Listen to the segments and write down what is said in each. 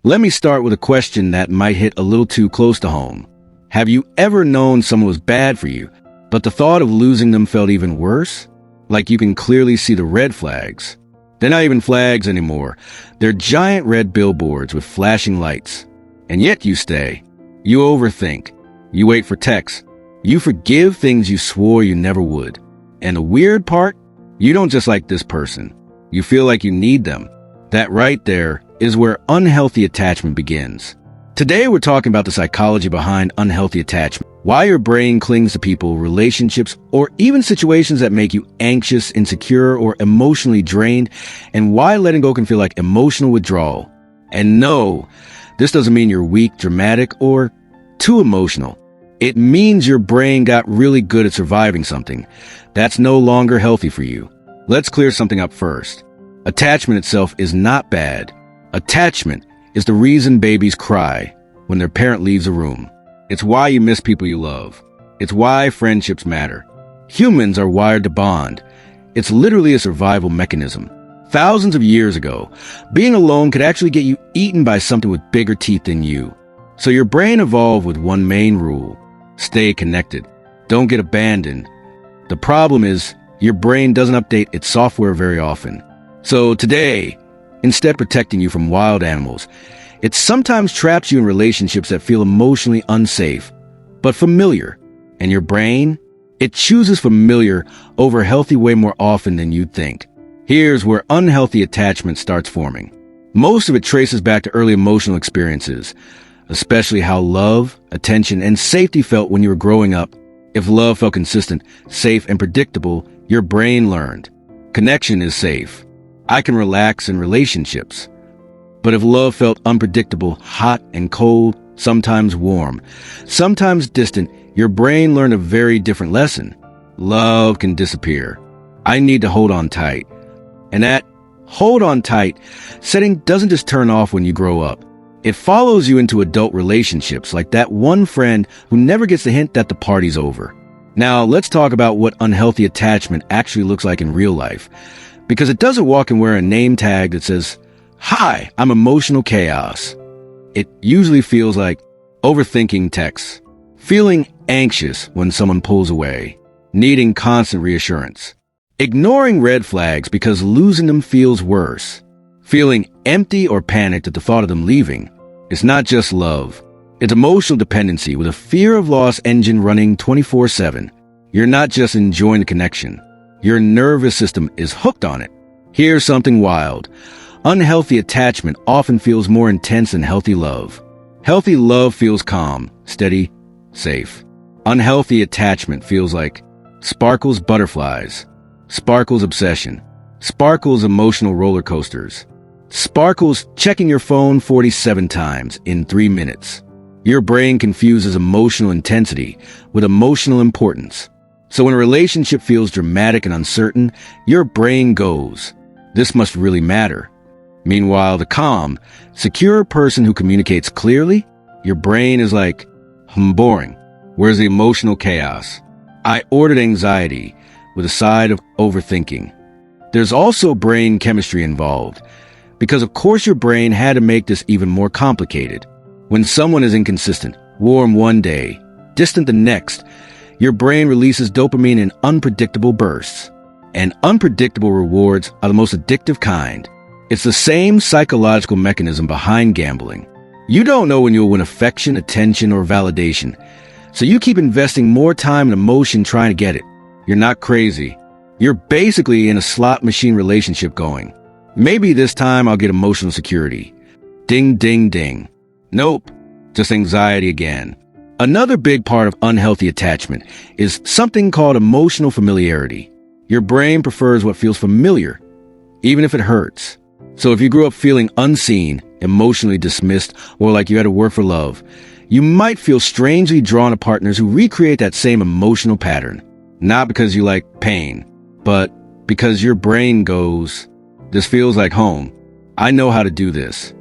Let me start with a question that might hit a little too close to home. Have you ever known someone was bad for you, but the thought of losing them felt even worse? Like you can clearly see the red flags. They're not even flags anymore. They're giant red billboards with flashing lights. And yet you stay. You overthink. You wait for texts. You forgive things you swore you never would. And the weird part? You don't just like this person. You feel like you need them. That right there is where unhealthy attachment begins. Today we're talking about the psychology behind unhealthy attachment, why your brain clings to people, relationships, or even situations that make you anxious, insecure, or emotionally drained, and why letting go can feel like emotional withdrawal. And no, this doesn't mean you're weak, dramatic, or too emotional. It means your brain got really good at surviving something that's no longer healthy for you. Let's clear something up first. Attachment itself is not bad. Attachment is the reason babies cry when their parent leaves a room. It's why you miss people you love. It's why friendships matter. Humans are wired to bond. It's literally a survival mechanism. Thousands of years ago, being alone could actually get you eaten by something with bigger teeth than you. So your brain evolved with one main rule: stay connected. Don't get abandoned. The problem is, your brain doesn't update its software very often. So today, instead of protecting you from wild animals, it sometimes traps you in relationships that feel emotionally unsafe, but familiar. And your brain, it chooses familiar over healthy way more often than you'd think. Here's where unhealthy attachment starts forming. Most of it traces back to early emotional experiences, especially how love, attention, and safety felt when you were growing up. If love felt consistent, safe, and predictable, your brain learned. Connection is safe. I can relax in relationships. But if love felt unpredictable, hot and cold, sometimes warm, sometimes distant, your brain learned a very different lesson. Love can disappear. I need to hold on tight. And that hold on tight setting doesn't just turn off when you grow up. It follows you into adult relationships, like that one friend who never gets the hint that the party's over. Now, let's talk about what unhealthy attachment actually looks like in real life. Because it doesn't walk and wear a name tag that says, "Hi, I'm emotional chaos." It usually feels like overthinking texts, feeling anxious when someone pulls away, needing constant reassurance, ignoring red flags because losing them feels worse, feeling empty or panicked at the thought of them leaving. It's not just love. It's emotional dependency with a fear of loss engine running 24/7. You're not just enjoying the connection. Your nervous system is hooked on it. Here's something wild. Unhealthy attachment often feels more intense than healthy love. Healthy love feels calm, steady, safe. Unhealthy attachment feels like Sparkle's butterflies, Sparkle's obsession, Sparkle's emotional roller coasters, Sparkle's checking your phone 47 times in 3 minutes. Your brain confuses emotional intensity with emotional importance. So when a relationship feels dramatic and uncertain, your brain goes, "This must really matter." Meanwhile, the calm, secure person who communicates clearly, your brain is like, boring. Where's the emotional chaos? I ordered anxiety with a side of overthinking. There's also brain chemistry involved, because of course your brain had to make this even more complicated. When someone is inconsistent, warm one day, distant the next, your brain releases dopamine in unpredictable bursts. And unpredictable rewards are the most addictive kind. It's the same psychological mechanism behind gambling. You don't know when you'll win affection, attention, or validation. So you keep investing more time and emotion trying to get it. You're not crazy. You're basically in a slot machine relationship going, "Maybe this time I'll get emotional security." Ding, ding, ding. Nope. Just anxiety again. Another big part of unhealthy attachment is something called emotional familiarity. Your brain prefers what feels familiar, even if it hurts. So if you grew up feeling unseen, emotionally dismissed, or like you had to work for love, you might feel strangely drawn to partners who recreate that same emotional pattern. Not because you like pain, but because your brain goes, "This feels like home. I know how to do this."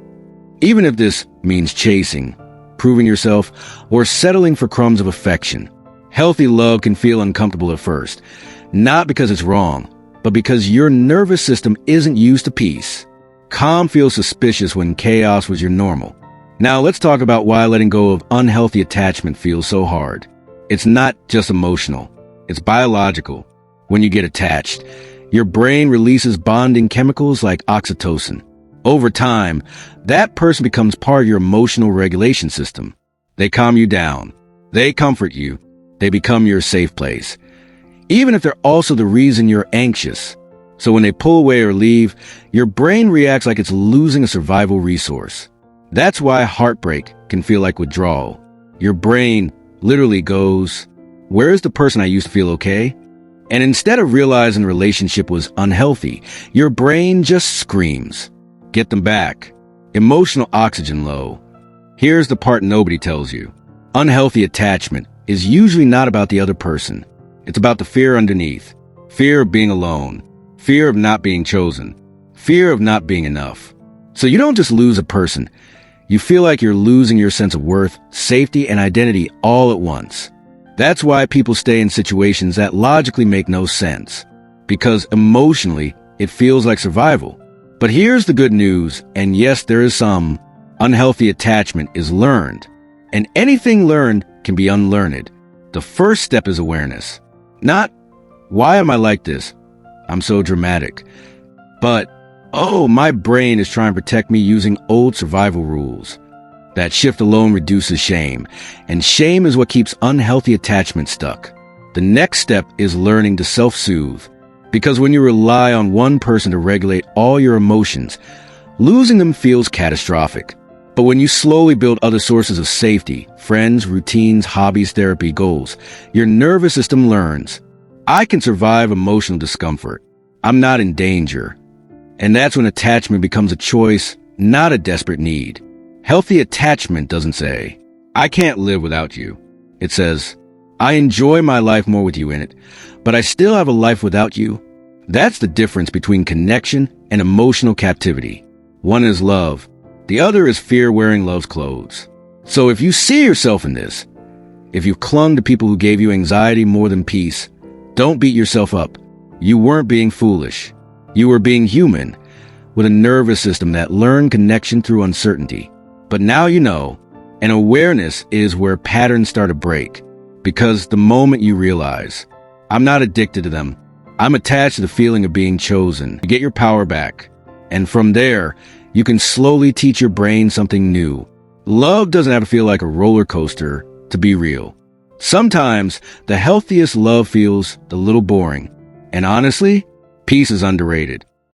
Even if this means chasing, proving yourself, or settling for crumbs of affection. Healthy love can feel uncomfortable at first, not because it's wrong, but because your nervous system isn't used to peace. Calm feels suspicious when chaos was your normal. Now let's talk about why letting go of unhealthy attachment feels so hard. It's not just emotional. It's biological. When you get attached, your brain releases bonding chemicals like oxytocin. Over time, that person becomes part of your emotional regulation system. They calm you down. They comfort you. They become your safe place. Even if they're also the reason you're anxious. So when they pull away or leave, your brain reacts like it's losing a survival resource. That's why heartbreak can feel like withdrawal. Your brain literally goes, "Where is the person I used to feel okay?" And instead of realizing the relationship was unhealthy, your brain just screams, "Get them back." Emotional oxygen low. Here's the part nobody tells you. Unhealthy attachment is usually not about the other person. It's about the fear underneath. Fear of being alone. Fear of not being chosen. Fear of not being enough. So you don't just lose a person. You feel like you're losing your sense of worth, safety, and identity all at once. That's why people stay in situations that logically make no sense. Because emotionally, it feels like survival. But here's the good news, and yes, there is some. Unhealthy attachment is learned. And anything learned can be unlearned. The first step is awareness. Not, "Why am I like this? I'm so dramatic." But, "Oh, my brain is trying to protect me using old survival rules." That shift alone reduces shame, and shame is what keeps unhealthy attachment stuck. The next step is learning to self-soothe, because when you rely on one person to regulate all your emotions, losing them feels catastrophic. But when you slowly build other sources of safety, friends, routines, hobbies, therapy, goals, your nervous system learns, "I can survive emotional discomfort. I'm not in danger." And that's when attachment becomes a choice, not a desperate need. Healthy attachment doesn't say, "I can't live without you." It says, "I enjoy my life more with you in it, but I still have a life without you." That's the difference between connection and emotional captivity. One is love. The other is fear wearing love's clothes. So if you see yourself in this, if you've clung to people who gave you anxiety more than peace, don't beat yourself up. You weren't being foolish. You were being human, with a nervous system that learned connection through uncertainty. But now you know, and awareness is where patterns start to break. Because the moment you realize, "I'm not addicted to them. I'm attached to the feeling of being chosen," you get your power back. And from there, you can slowly teach your brain something new. Love doesn't have to feel like a roller coaster to be real. Sometimes the healthiest love feels a little boring. And honestly, peace is underrated.